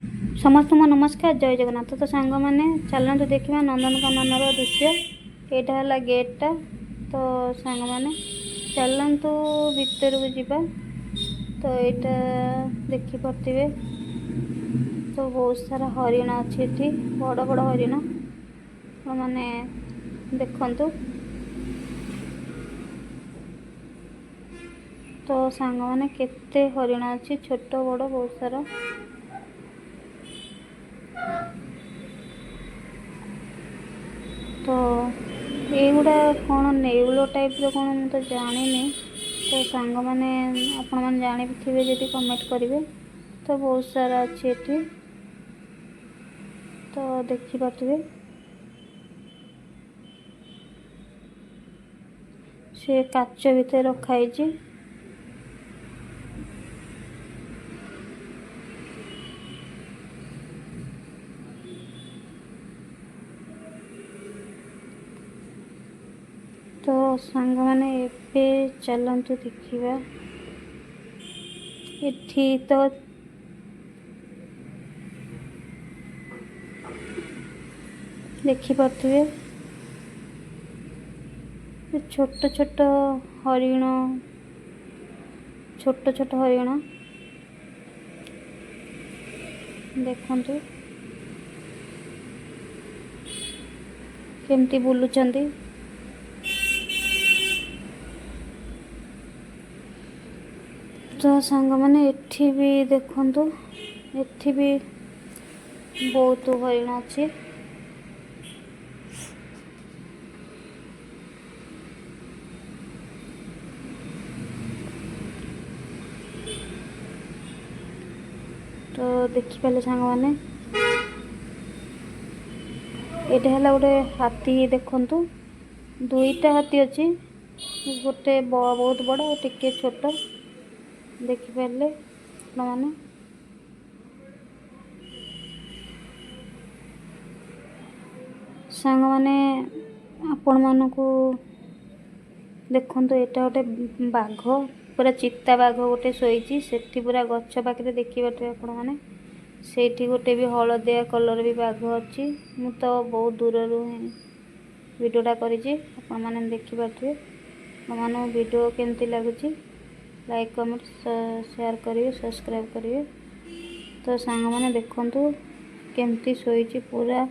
समस्त नमस्कार जय जगन्नाथ। तो सांग मैंने चलते देखा नंदनकानन दृश्य। यहाँ है गेटा। तो सांग मैंने चलतु भीतर को जीवा। तो यहाँ देखिपे तो बहुत सारा हरिण अच्छी बड़ बड़ हरिण मैंने देखु। तो सांग मैंने केते हरिण अच्छी छोट बड़ बहुत सारा। तो युवा कौन नेउल टाइप कौन मुझे तो जानी। तो सांग मैंने आपण मैंने जानी जदि कमेंट करेंगे। तो बहुत सारा अच्छी एटी। तो देखिपे से काच भितर रखाई। तो सांग मैंने एबे चलतु देखा। एठी तो देखिपे छोट छोट हरिण छोट छोट हरिण देखु केमती बुलुचंदी। तो सांग मैंने एठी भी देखु एठी भी बहुत हरिण अच्छी। तो देखिपारे सांग मैंने ये है गोटे हाथी देखु। दुईटा हाथी अच्छी गोटे बहुत बड़ और टिके छोट देखिपारे मैंने। सांग मैंने आपण मानकु देखु यहाँ गोटे बाघ पूरा चिता बाघ गोटे शोची से पूरा गछ पाखे देखिए आपण मैंने से गोटे भी हलदिया कलर भी बाघ अच्छी। मु तो बहुत दूर वीडियोटा करी मैंने देखिपे। मैं वीडियो केमती लगुच लाइक कमेंट शेयर करेंगे सब्सक्राइब करेंगे। तो सांग मैंने देखु केमती शोची पूरा